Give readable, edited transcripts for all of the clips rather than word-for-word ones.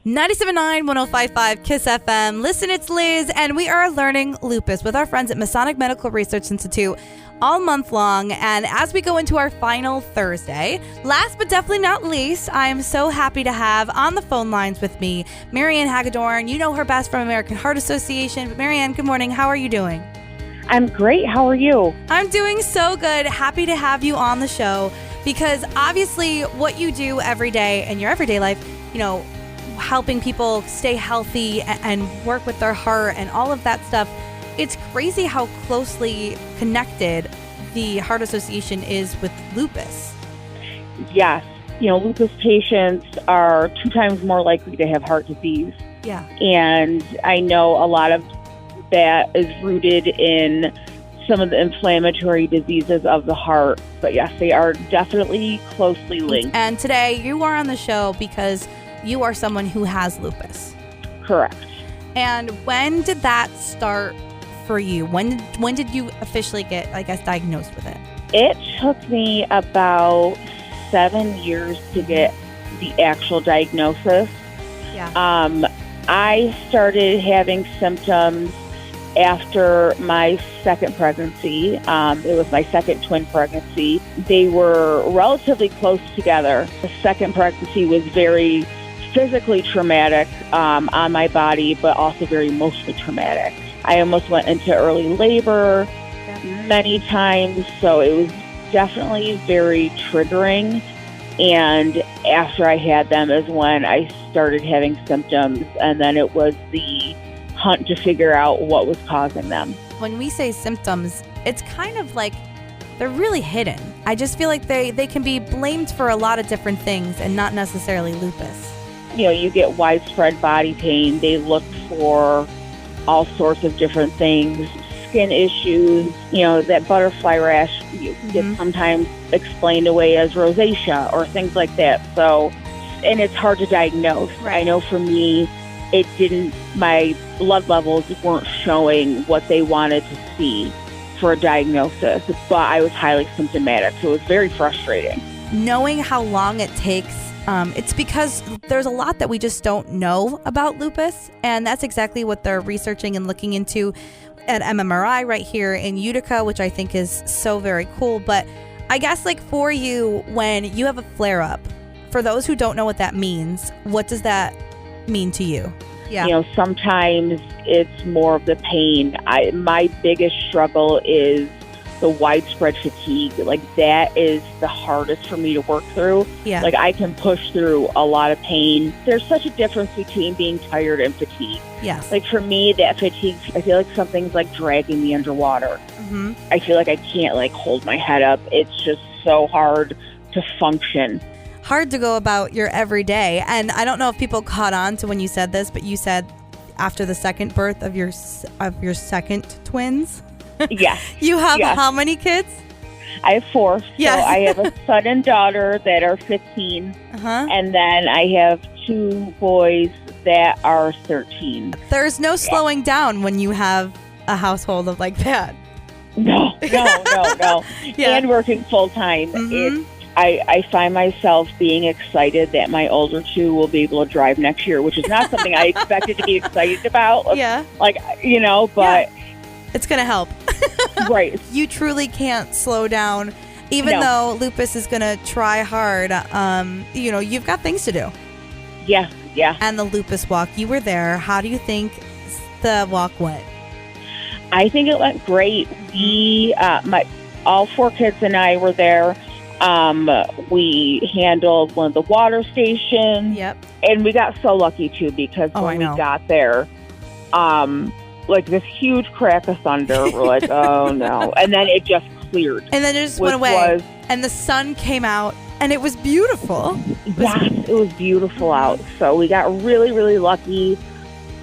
97.9, 105.5 KISS FM. Listen, it's Liz, and we are learning lupus with our friends at Masonic Medical Research Institute all month long. And as we go into our final Thursday, last but definitely not least, I am so happy to have on the phone lines with me Marianne Hagadorn. You know her best from American Heart Association. But Marianne, good morning. How are you doing? I'm great. How are you? I'm doing so good. Happy to have you on the show because obviously what you do every day in your everyday life, you know, helping people stay healthy and work with their heart and all of that stuff. It's crazy how closely connected the Heart Association is with lupus. Yes. You know, lupus patients are 2 times more likely to have heart disease. Yeah. And I know a lot of that is rooted in some of the inflammatory diseases of the heart. But yes, they are definitely closely linked. And today you are on the show because you are someone who has lupus. Correct. And when did that start for you? When did you officially get, I guess, diagnosed with it? It took me about 7 years to get the actual diagnosis. Yeah. I started having symptoms after my second pregnancy. It was my second twin pregnancy. They were relatively close together. The second pregnancy was very physically traumatic on my body, but also very emotionally traumatic. I almost went into early labor many times, so it was definitely very triggering. And after I had them is when I started having symptoms, and then it was the hunt to figure out what was causing them. When we say symptoms, it's kind of like they're really hidden. I just feel like they can be blamed for a lot of different things and not necessarily lupus. You know, you get widespread body pain. They look for all sorts of different things, skin issues, you know, that butterfly rash gets sometimes explained away as rosacea or things like that. So, and it's hard to diagnose. Right. I know for me, my blood levels weren't showing what they wanted to see for a diagnosis, but I was highly symptomatic, so it was very frustrating. Knowing how long it takes, it's because there's a lot that we just don't know about lupus, and that's exactly what they're researching and looking into at MMRI right here in Utica, which I think is so very cool. But I guess like for you, when you have a flare-up, for those who don't know what that means, what does that mean to you? Yeah. You know, sometimes it's more of the pain. My biggest struggle is the widespread fatigue. Like, that is the hardest for me to work through. Yeah. Like, I can push through a lot of pain. There's such a difference between being tired and fatigue. Yes. Like, for me, that fatigue, I feel like something's like dragging me underwater. Mm-hmm. I feel like I can't like hold my head up. It's just so hard to function. Hard to go about your everyday. And I don't know if people caught on to when you said this, but you said after the second birth of your second twins. Yes. You have how many kids? I have 4. Yes. So I have a son and daughter that are 15. And then I have 2 boys that are 13. There's no slowing down when you have a household of like that. No. Yeah. And working full time. Mm-hmm. I find myself being excited that my older 2 will be able to drive next year, which is not something I expected to be excited about. Yeah. Like, you know, but... Yeah. It's going to help. Right. You truly can't slow down, even though lupus is going to try hard. You know, you've got things to do. Yeah. And the lupus walk, you were there. How do you think the walk went? I think it went great. We, all 4 kids and I were there. We handled one of the water stations. Yep. And we got so lucky too, because when we got there, like this huge crack of thunder, we're like, oh no. And then it just cleared. And then it just went away. And the sun came out and it was beautiful. It was beautiful out. So we got really, really lucky.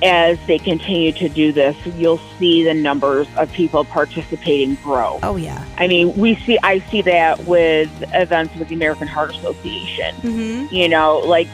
As they continue to do this, you'll see the numbers of people participating grow. Oh, yeah. I mean, I see that with events with the American Heart Association. Mm-hmm. You know, like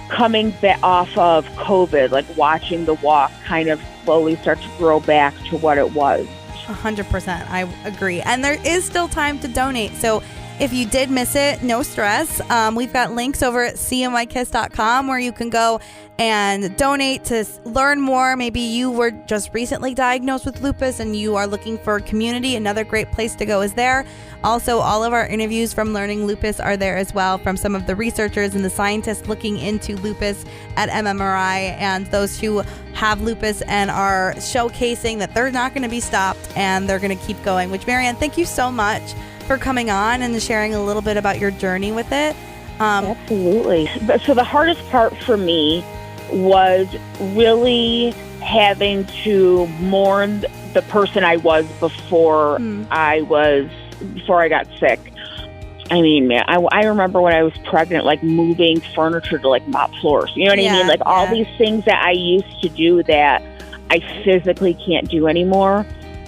coming back off of COVID, like watching the walk kind of slowly start to grow back to what it was. 100%. I agree. And there is still time to donate. So if you did miss it, no stress. We've got links over at cnykiss.com where you can go and donate to learn more. Maybe you were just recently diagnosed with lupus and you are looking for a community. Another great place to go is there. Also, all of our interviews from Learning Lupus are there as well, from some of the researchers and the scientists looking into lupus at MMRI, and those who have lupus and are showcasing that they're not going to be stopped and they're going to keep going. Which, Marianne, thank you so much for coming on and sharing a little bit about your journey with it. Absolutely. So the hardest part for me was really having to mourn the person I was before I got sick. I mean, man, I remember when I was pregnant, like moving furniture to like mop floors. You know what I mean? Like all these things that I used to do that I physically can't do anymore.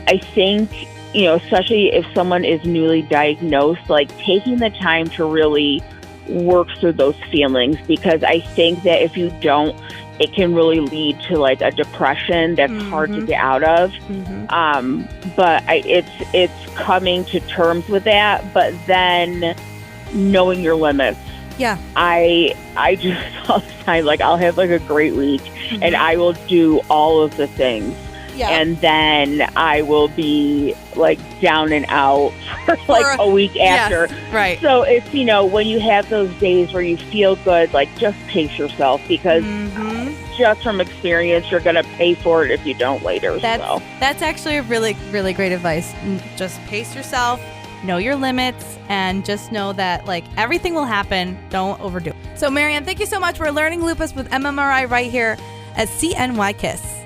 I think, you know, especially if someone is newly diagnosed, like taking the time to really work through those feelings, because I think that if you don't, it can really lead to like a depression that's hard to get out of. But it's coming to terms with that, but then knowing your limits. Yeah. I just all the time, like I'll have like a great week and I will do all of the things. Yeah. And then I will be like down and out for like a week after. Yes, right. So it's, you know, when you have those days where you feel good, like just pace yourself, because just from experience, you're going to pay for it if you don't later. That's actually a really, really great advice. Just pace yourself, know your limits, and just know that like everything will happen. Don't overdo it. So Marianne, thank you so much. We're learning lupus with MMRI right here at CNY Kiss.